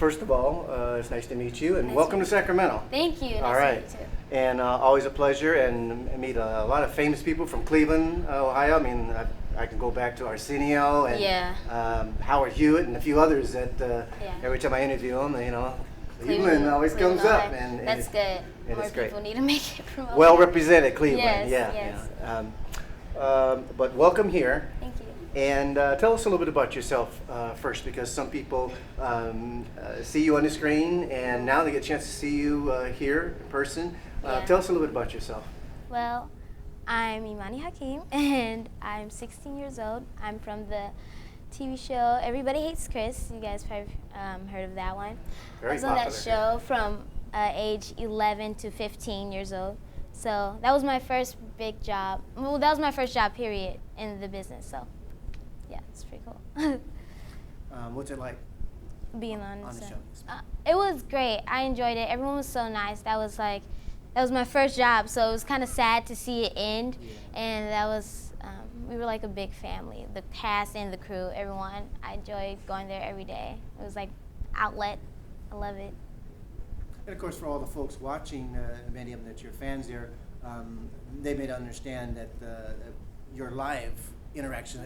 first of all, it's nice to meet you, and Nice welcome to to Sacramento. Thank you. All Nice right. to meet you. And always a pleasure, and meet a lot of famous people from Cleveland, Ohio. I mean, I can go back to Arsenio and Howard Hewitt and a few others that every time I interview them, Cleveland always comes up. And that's good. And More it's great. people need to make it promoted. Well represented, Cleveland. Yes. But welcome here. Thank you. And tell us a little bit about yourself first, because some people see you on the screen, and now they get a chance to see you here in person. Tell us a little bit about yourself. Well, I'm Imani Hackim, and I'm 16 years old. I'm from the TV show Everybody Hates Chris. You guys probably heard of that one. Very I was on that popular. show from age 11 to 15 years old. So that was my first big job. Well, that was my first job, period, in the business. So, yeah, it's pretty cool. What's it like Being on the set. show? It was great. I enjoyed it. Everyone was so nice. That was my first job, so it was kind of sad to see it end. And that was, we were like a big family, the cast and the crew, everyone. I enjoyed going there every day. It was like outlet. I love it. And of course, for all the folks watching, many of them that you're fans there, they may not understand that your live interaction,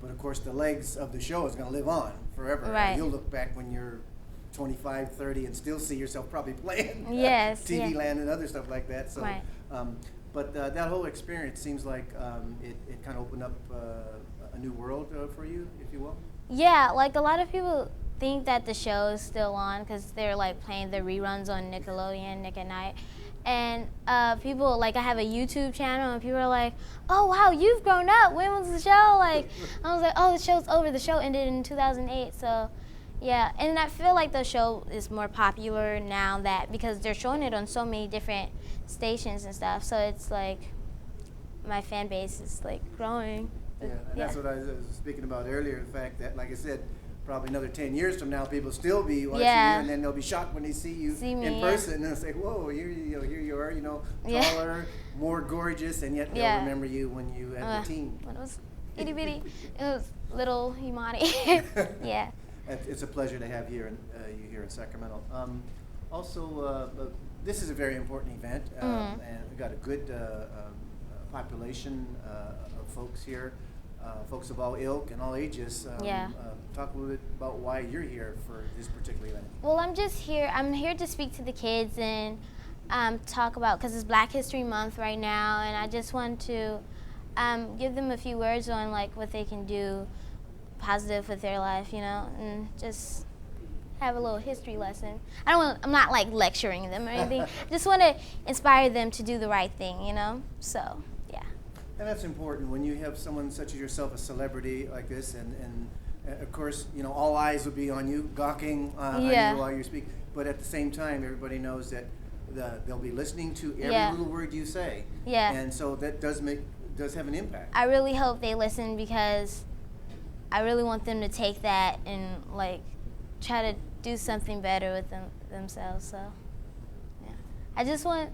but of course the legs of the show is going to live on forever. Right. You'll look back when you're 25, 30, and still see yourself probably playing TV Land and other stuff like that. So, right. But that whole experience seems like it kind of opened up a new world for you, if you will. Yeah, like a lot of people think that the show is still on because they're like playing the reruns on Nickelodeon, Nick at Night. And people, like, I have a YouTube channel, and people are like, oh, wow, you've grown up. When was the show? Like, I was like, oh, the show's over. The show ended in 2008. So, yeah. And I feel like the show is more popular now because they're showing it on so many different stations and stuff. So it's like my fan base is, like, growing. Yeah, and that's what I was speaking about earlier, the fact that, like I said, probably another 10 years from now, people still be watching you, and then they'll be shocked when they see you in person, and they'll say, whoa, here you are, taller, more gorgeous, and yet they'll remember you when you had the team. When it was itty bitty, it was little Imani. Yeah. It's a pleasure to have you here in Sacramento. Also, this is a very important event, and we've got a good population of folks here. Folks of all ilk and all ages. Talk a little bit about why you're here for this particular event. Well, I'm here to speak to the kids and talk about, because it's Black History Month right now, and I just want to give them a few words on like what they can do positive with their life, and just have a little history lesson. I'm not like lecturing them or anything. I just want to inspire them to do the right thing, So. And that's important when you have someone such as yourself, a celebrity like this, and of course, all eyes will be on you, gawking on you while you speak. But at the same time, everybody knows that they'll be listening to every little word you say. Yeah. And so that does have an impact. I really hope they listen, because I really want them to take that and like try to do something better with themselves. So, yeah. I just want.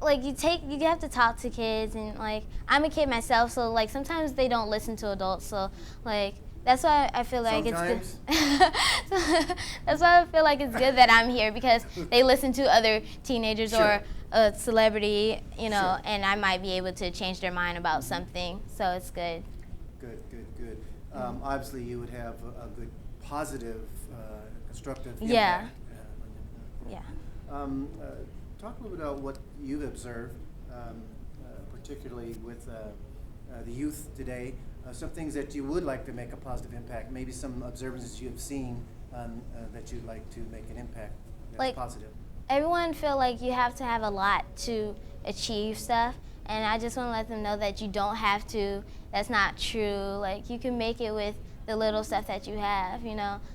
Like you have to talk to kids, and like I'm a kid myself, so like sometimes they don't listen to adults, so like that's why I feel like it's good. That's why I feel like it's good that I'm here, because they listen to other teenagers or a celebrity, and I might be able to change their mind about something, so it's good. Good. Obviously you would have a good positive, constructive impact. Talk a little bit about what you've observed, particularly with the youth today. Some things that you would like to make a positive impact. Maybe some observances you have seen that you'd like to make an impact that's like, positive. Everyone feel like you have to have a lot to achieve stuff, and I just want to let them know that you don't have to. That's not true. Like, you can make it with the little stuff that you have,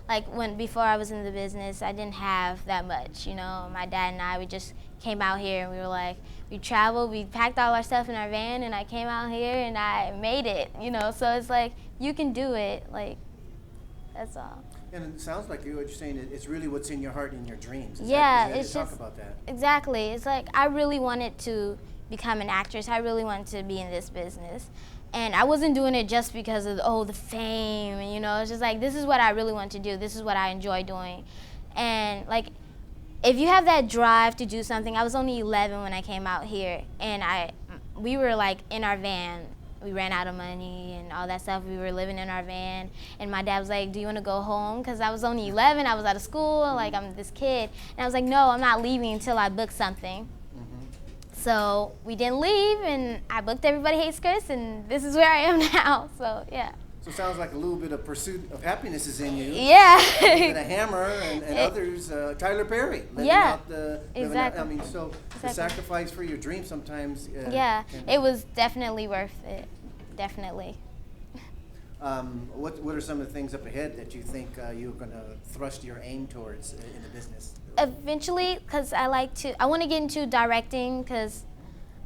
Like before I was in the business, I didn't have that much, My dad and I, we just came out here, and we were like, we traveled, we packed all our stuff in our van, and I came out here and I made it, So it's like, you can do it, like, that's all. And it sounds like what you're saying, it's really what's in your heart and your dreams. It's talk about that. Exactly. It's like, I really wanted to become an actress. I really wanted to be in this business. And I wasn't doing it just because of the fame, and it's just like, this is what I really want to do. This is what I enjoy doing. And like, if you have that drive to do something, I was only 11 when I came out here, and we were like in our van. We ran out of money and all that stuff. We were living in our van, and my dad was like, do you want to go home? Because I was only 11, I was out of school, like I'm this kid. And I was like, no, I'm not leaving until I book something. So we didn't leave, and I booked Everybody Hates Chris, and this is where I am now, so yeah. So it sounds like a little bit of pursuit of happiness is in you. Yeah. And a Hammer and others, Tyler Perry. Exactly. So the sacrifice for your dream sometimes. It was definitely worth it, definitely. What are some of the things up ahead that you think you're going to thrust your aim towards in the business? Eventually, because I want to get into directing, because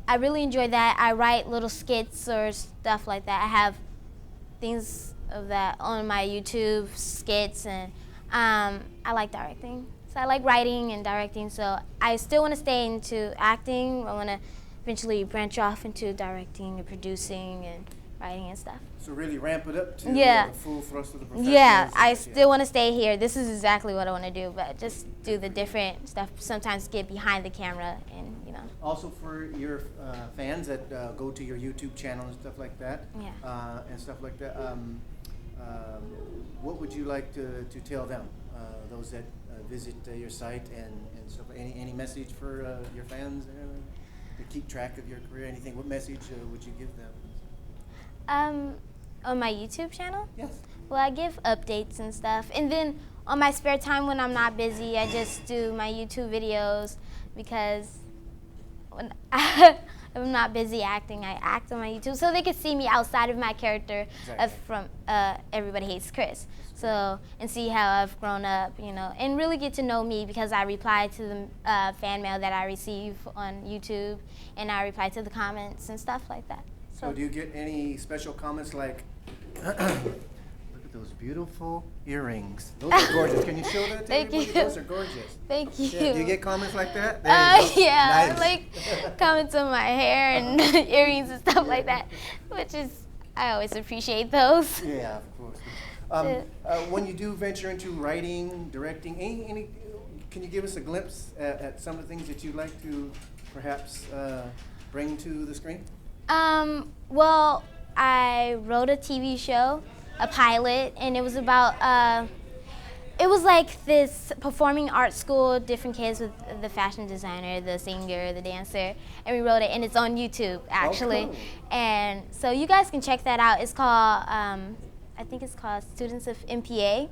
I really enjoy that. I write little skits or stuff like that. I have things of that on my YouTube, skits, and I like directing. So I like writing and directing, so I still want to stay into acting. I want to eventually branch off into directing and producing and writing and stuff. So really ramp it up to the full thrust of the profession. Yeah, I still want to stay here. This is exactly what I want to do, but just do the different stuff. Sometimes get behind the camera and, Also for your fans that go to your YouTube channel and stuff like that, what would you like to tell them, those that visit your site and stuff? Any message for your fans to keep track of your career? Anything? What message would you give them? On my YouTube channel? Yes. Well, I give updates and stuff. And then on my spare time when I'm not busy, I just do my YouTube videos, because when I'm not busy acting, I act on my YouTube so they can see me outside of my character from Everybody Hates Chris. So, and see how I've grown up, and really get to know me, because I reply to the fan mail that I receive on YouTube, and I reply to the comments and stuff like that. So do you get any special comments like, look at those beautiful earrings. Those are gorgeous. Can you show that to Thank everybody? you. Those are gorgeous. Thank you. Yeah, do you get comments like that? Yeah, Nice. like comments on my hair and earrings and stuff like that, which is, I always appreciate those. Yeah, of course. When you do venture into writing, directing, can you give us a glimpse at some of the things that you'd like to perhaps bring to the screen? Well, I wrote a TV show, a pilot, and it was about, it was like this performing arts school, different kids with the fashion designer, the singer, the dancer, and we wrote it, and it's on YouTube, actually. Oh, cool. And so you guys can check that out. It's called, I think it's called Students of MPA,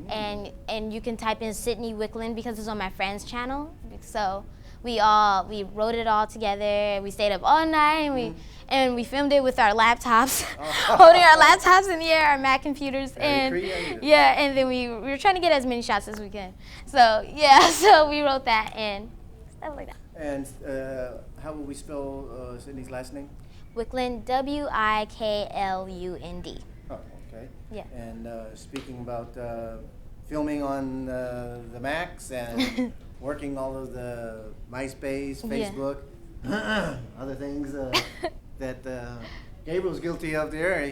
and you can type in Sydney Wickland, because it's on my friend's channel. So we wrote it all together. We stayed up all night, and we filmed it with our laptops, holding our laptops in the air, our Mac computers, and then we were trying to get as many shots as we can. So so we wrote that and stuff like that. And how will we spell Sydney's last name? Wickland, Wiklund. Oh, okay. Yeah. And speaking about filming on the Macs and working all of the MySpace, Facebook, other things that Gabriel's guilty of there.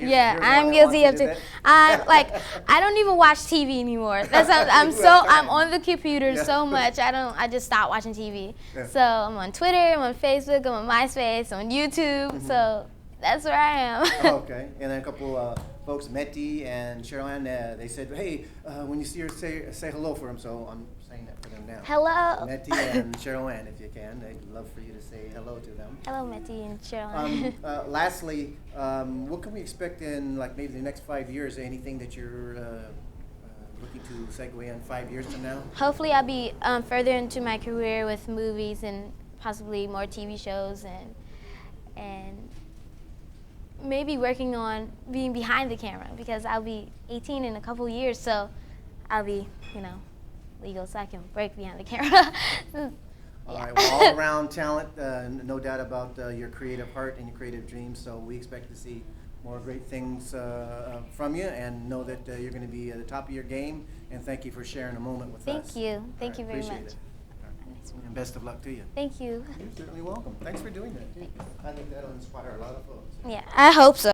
I'm guilty of too. I don't even watch TV anymore. I'm on the computer so much. I just stopped watching TV. Yeah. So I'm on Twitter, I'm on Facebook, I'm on MySpace, I'm on YouTube. So that's where I am. Okay. And then a couple folks, Metty and Cheryl Ann, they said, hey, when you see her, say hello for them. So I'm saying that for them now. Hello. Metty and Cheryl Ann, if you can. They'd love for you to say hello to them. Hello, Metty and Cheryl Ann. Lastly, what can we expect in maybe the next 5 years? Anything that you're looking to segue in 5 years from now? Hopefully I'll be further into my career with movies and possibly more TV shows and maybe working on being behind the camera, because I'll be 18 in a couple years, so I'll be, legal, so I can work behind the camera. All right, well, all around talent, no doubt about your creative heart and your creative dreams, so we expect to see more great things from you, and know that you're going to be at the top of your game, and thank you for sharing a moment with us. Thank you. Thank you very much. It. And best of luck to you. Thank you. You're certainly welcome. Thanks for doing that. I think that'll inspire a lot of folks. Yeah, I hope so.